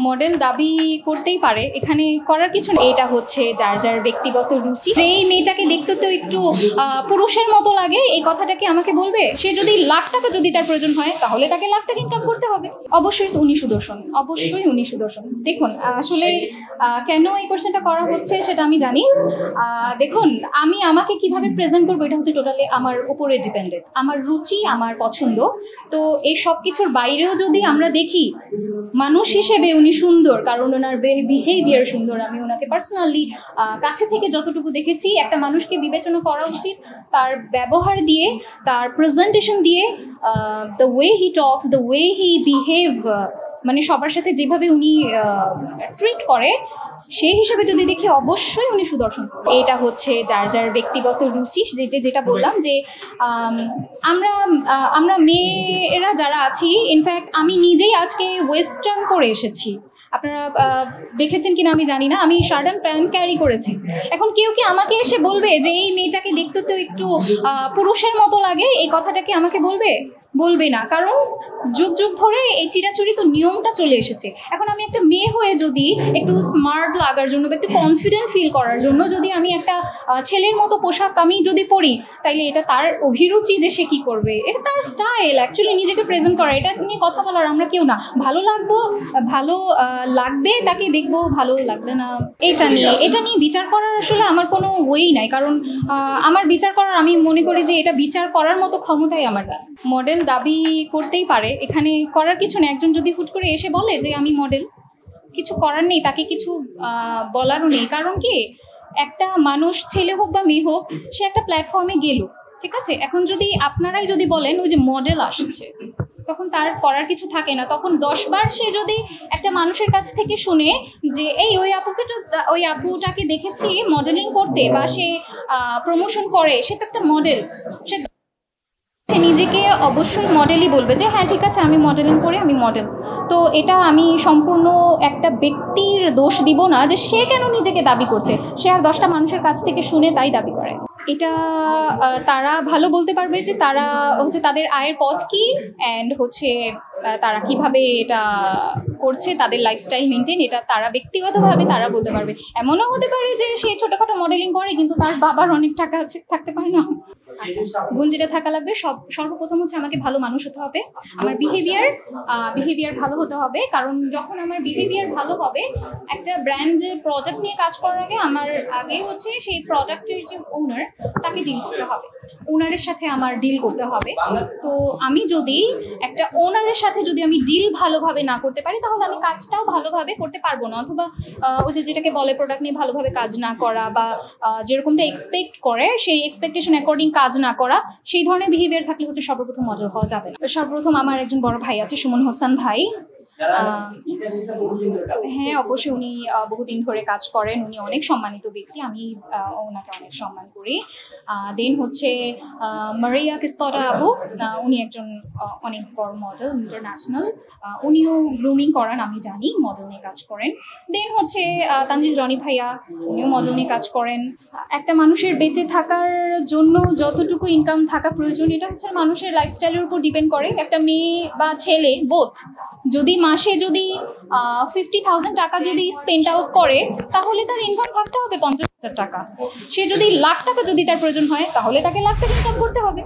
Model দাবি করতেই পারে, এখানে করার কিছু নেই। এটা হচ্ছে যার যার ব্যক্তিগত রুচি। যে এই মেয়েটাকে দেখতে তো একটু পুরুষের মতো লাগে, এই কথাটাকে আমাকে বলবে? সে যদি লাখ টাকা যদি তার প্রয়োজন হয় তাহলে তাকে লাখ টাকা ইনকাম করতে হবে। অবশ্যই উনি সুদর্শন, অবশ্যই উনি সুদর্শন। দেখুন আসলে কেন এই কোশ্চেনটা করা হচ্ছে সেটা আমি জানি। দেখুন আমি আমাকে কিভাবে প্রেজেন্ট করবো এটা হচ্ছে টোটালি আমার উপরে ডিপেন্ডেন্ট, আমার রুচি, আমার পছন্দ। তো এই সব কিছুর বাইরেও যদি আমরা দেখি মানুষ হিসেবে উনি সুন্দর, কারণ ওনার বিহেভিয়ার সুন্দর। আমি ওনাকে পার্সোনালি কাছে থেকে যতটুকু দেখেছি, একটা মানুষকে বিবেচনা করা উচিত তার ব্যবহার দিয়ে, তার প্রেজেন্টেশন দিয়ে, the way he Tux, the way he behave, মানে সবার সাথে যেভাবে উনি ট্রিট করে সেই হিসেবে যদি দেখি অবশ্যই উনি সুদর্শন। এটা হচ্ছে যার যার ব্যক্তিগত রুচি। যেটা বললাম যে আমরা মেয়েরা যারা আছি, ইনফ্যাক্ট আমি নিজেই আজকে ওয়েস্টার্ন পরে এসেছি। আপনারা দেখেছেন কিনা আমি জানি না, আমি শার্ট অ্যান্ড প্যান্ট ক্যারি করেছি। এখন কেউ কি আমাকে এসে বলবে যে এই মেয়েটাকে দেখতে তো একটু পুরুষের মতো লাগে, এই কথাটাকে আমাকে বলবে? বলবে না, কারণ যুগ যুগ ধরে এই চিরাচুরি তো নিয়মটা চলে এসেছে। এখন আমি একটা মেয়ে হয়ে যদি একটু স্মার্ট লাগার জন্য বা একটু কনফিডেন্ট ফিল করার জন্য যদি আমি একটা ছেলের মতো পোশাক আমি যদি পরি, তাইলে এটা তার অভিরুচি যে সে কি করবে, এটা তার স্টাইল অ্যাকচুয়ালি নিজেকে প্রেজেন্ট করা। এটা নিয়ে কথা বলার আমরা কেউ না। ভালো লাগবে তাকে দেখবো, ভালো লাগবে না এটা নিয়ে বিচার করার আসলে আমার কোনো ওয়েই নাই। কারণ আমার বিচার করার, আমি মনে করি যে এটা বিচার করার মতো ক্ষমতাই আমার না। মডেল দাবি করতেই পারে, এখানে করার কিছু নেই। একজন যদি হুট করে এসে বলে যে আমি মডেল, কিছু করার নেই, তাকে কিছু বলারও নেই। কারণ কি, একটা মানুষ ছেলে হোক বা মেয়ে হোক, সে একটা প্ল্যাটফর্মে গেল, ঠিক আছে? এখন যদি আপনারাই যদি বলেন ওই যে মডেল আসছে, তখন তার করার কিছু থাকে না। তখন 10 বার সে যদি একটা মানুষের কাছ থেকে শুনে যে এই ওই আপুটাকে দেখেছি মডেলিং করতে, বা সে প্রমোশন করে, সে তো একটা মডেল, সে নিজেকে অবশ্যই মডেলই বলবে যে হ্যাঁ ঠিক আছে আমি মডেলিং করি, আমি মডেল। তো এটা আমি সম্পূর্ণ একটা ব্যক্তির দোষ দিব না যে সে কেন নিজেকে দাবি করছে, সে আর 10টা মানুষের কাছ থেকে শুনে তাই দাবি করে। এটা তারা ভালো বলতে পারবে যে তারা হচ্ছে তাদের আয়ের পথ কি, অ্যান্ড হচ্ছে তারা কিভাবে এটা করছে, তাদের লাইফস্টাইল মেনটেন, এটা তারা ব্যক্তিগতভাবে তারা বলতে পারবে। এমনও হতে পারে যে সে ছোটখাটো মডেলিং করে কিন্তু তার বাবার অনেক টাকা আছে, থাকতে পারে না। গুণ যেটা থাকা লাগবে, সর্বপ্রথম হচ্ছে আমাকে ভালো মানুষ হতে হবে, আমার বিহেভিয়ার ভালো হতে হবে। কারণ যখন আমার বিহেভিয়ার ভালো হবে, একটা ব্র্যান্ড যে প্রোডাক্ট নিয়ে কাজ করার আগে আমার আগে হচ্ছে সেই প্রোডাক্টের যে ওনার, তাকে ডিল করতে হবে, ওনারের সাথে আমার ডিল করতে হবে। তো আমি যদি একটা ওনারের সাথে যদি আমি ডিল ভালোভাবে না করতে পারি, তাহলে আমি কাজটাও ভালোভাবে করতে পারবো না। অথবা ওই যেটাকে বলে প্রোডাক্ট নিয়ে ভালোভাবে কাজ না করা, বা যেরকমটা এক্সপেক্ট করে সেই এক্সপেকটেশন অ্যাকর্ডিং কাজ না করা, সেই ধরনের বিহেভিয়ার থাকলে হচ্ছে সর্বপ্রথম মডেল হওয়া যাবে না। সর্বপ্রথম আমার একজন বড় ভাই আছে, সুমন হোসেন ভাই। হ্যাঁ অবশ্যই উনি বহুদিন ধরে কাজ করেন, উনি অনেক সম্মানিত ব্যক্তি, আমি ওনাকে অনেক সম্মান করি। দেন হচ্ছে মারিয়া কিস্তরা আবু, উনি একজন অনেক বড় মডেল, ইন্টারন্যাশনাল, উনিও গ্রুমিং করান, আমি জানি মডেল নিয়ে কাজ করেন। দেন হচ্ছে তানজিল জনি ভাইয়া, উনিও মডেল নিয়ে কাজ করেন। একটা মানুষের বেঁচে থাকার জন্য যতটুকু ইনকাম থাকা প্রয়োজন, এটা হচ্ছে মানুষের লাইফস্টাইলের উপর ডিপেন্ড করে। একটা মেয়ে বা ছেলে বোথ যদি মাসে যদি 50,000 টাকা যদি স্পেন্ড আউট করে, তাহলে তার ইনকাম থাকতে হবে 50,000 টাকা। সে যদি লাখ টাকা যদি তার প্রয়োজন হয়, তাহলে তাকে লাখ টাকা ইনকাম করতে হবে।